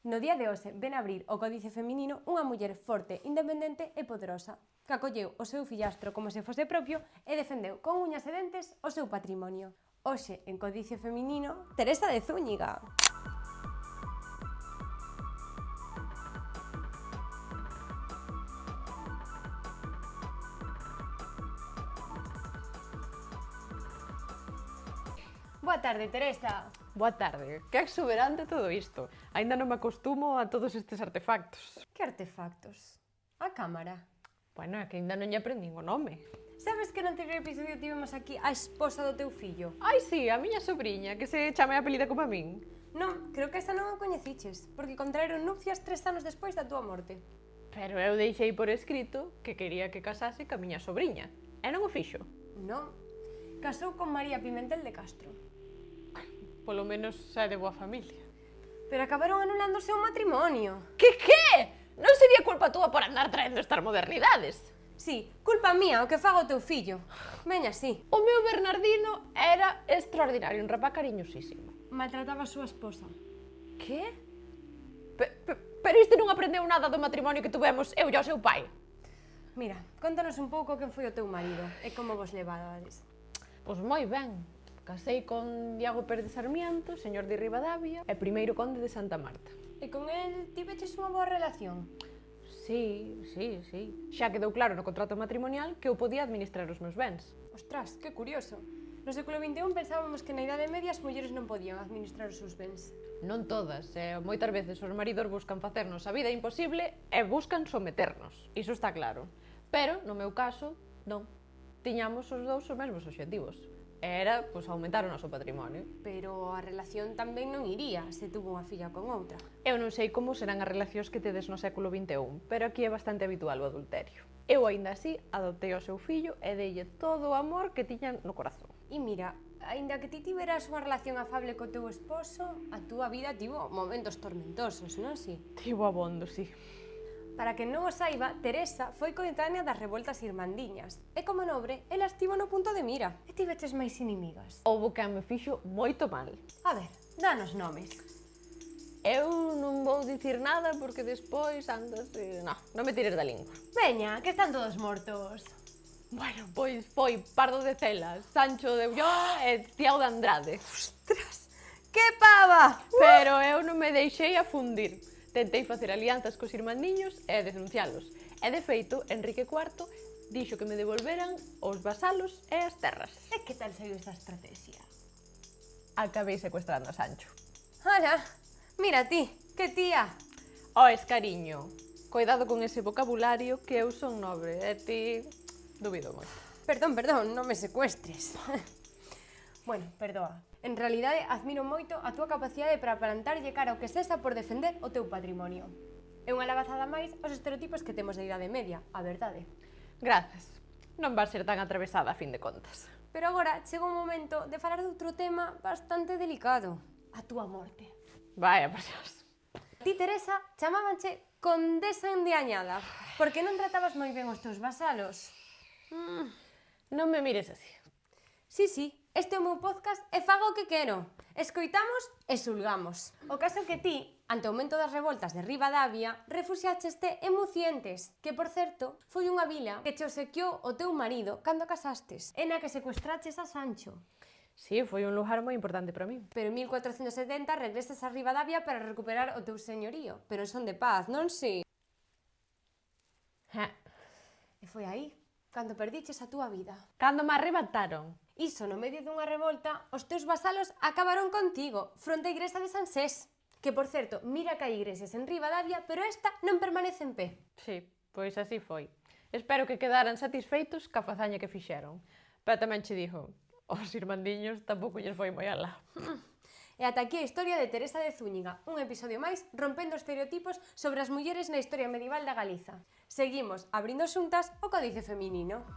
No día de hoxe ven abrir o Códice Feminino unha muller forte, independente e poderosa, que acolleu o seu fillastro como se fose propio e defendeu con uñas e dentes o seu patrimonio. Hoxe, en Códice Feminino, Teresa de Zúñiga. Boa tarde, Teresa. Boa tarde. Que exuberante todo isto. Aínda non me acostumo a todos estes artefactos. Que artefactos? A cámara. Bueno, é que aínda non lle aprendín o nome. Sabes que no anterior episodio tivemos aquí a esposa do teu fillo? Ai, sí, a miña sobriña, que se chame a apelida como a min. Non, creo que esa non a coñeciches, porque contraeron nupcias 3 anos despois da túa morte. Pero eu deixei por escrito que quería que casase ca miña sobriña. E non o fixo. Non, casou con María Pimentel de Castro. Polo menos é de boa familia. Pero acabaron anulando o seu matrimonio. Que? Non sería culpa túa por andar traendo estas modernidades? Sí, culpa mía o que faga o teu fillo. Veña, sí. O meu Bernardino era extraordinario, un rapaz cariñosísimo. Maltrataba a súa esposa. Que? Pero isto non aprendeu nada do matrimonio que tuvemos eu e o seu pai. Mira, contanos un pouco quen foi o teu marido e como vos levades. Pois moi ben. Casei con Diago Pérez de Sarmiento, señor de Ribadavia e primeiro conde de Santa Marta. E con el tiveches unha boa relación? Sí. Xa quedou claro no contrato matrimonial que eu podía administrar os meus bens. Ostras, que curioso. No século XXI pensábamos que na Idade Media as mulleres non podían administrar os seus bens. Non todas, moitas veces os maridos buscan facernos a vida imposible e buscan someternos, iso está claro. Pero, no meu caso, non. Tiñamos os dous os mesmos obxectivos. Era, pois, aumentar o noso patrimonio. Pero a relación tamén non iría se tuvo unha filla con outra. Eu non sei como serán as relacións que tedes no século XXI, pero aquí é bastante habitual o adulterio. Eu, aínda así, adoptei o seu fillo e deille todo o amor que tiña no corazón. E mira, aínda que ti tiveras unha relación afable co teu esposo, a túa vida tivo momentos tormentosos, non si? Tivo abondo, sí. Para quen non o saiba, Teresa foi coetánea das revoltas irmandiñas e como nobre, ela estivo no punto de mira. E tiveches máis inimigas? Houbo quen me fixo moito mal. A ver, danos nomes. Eu non vou dicir nada porque despois andas... Non me tires da lingua. Veña, que están todos mortos. Bueno, pois foi Pardo de Celas, Sancho de Ulloa e Tiago de Andrade. Ostras, que pava! Pero eu non me deixei afundir. Tentei facer alianzas cos irmandiños e denuncialos. E de feito, Enrique IV dixo que me devolveran os vasalos e as terras. E que tal saiu esta estrategia? Acabei secuestrando a Sancho. Ala, mira ti, que tía. Oes, cariño, cuidado con ese vocabulario que eu son nobre e ti dubido moito. Perdón, non me secuestres. Bueno, perdoa. En realidade, admiro moito a túa capacidade para plantarlle cara ao que sexa por defender o teu patrimonio. É unha labazada máis aos estereotipos que temos da Idade Media, a verdade. Grazas. Non vas ser tan atravesada a fin de contas. Pero agora chega un momento de falar de outro tema bastante delicado. A túa morte. Vaya, por Dios. Ti, Teresa, chamábanche condesa endiañada, porque non tratabas moi ben os teus vasalos. Non me mires así. Sí, este é o meu podcast e fago o que quero. Escoitamos e xulgamos. O caso é que ti, ante o aumento das revoltas de Ribadavia, refuxiácheste en Mucientes, que, por certo, foi unha vila que che obsequiou o teu marido cando casastes, e na que secuestraches a Sancho. Sí, foi un lugar moi importante para mí. Pero en 1470 regresas a Ribadavia para recuperar o teu señorío, pero en son de paz, non si? E foi aí, cando perdiches a túa vida. Cando me arrebataron. Iso, no medio dunha revolta, os teus vasalos acabaron contigo, fronte á igrexa de San Sés. Que, por certo, mira que hai igrexas en Ribadavia, pero esta non permanece en pé. Sí, pois así foi. Espero que quedaran satisfeitos ca fazaña que fixeron. Pero tamén che digo, os irmandiños tampouco lles foi moi alá. E ata aquí a historia de Teresa de Zúñiga, un episodio máis rompendo estereotipos sobre as mulleres na historia medieval da Galiza. Seguimos abrindo xuntas o Códice Feminino.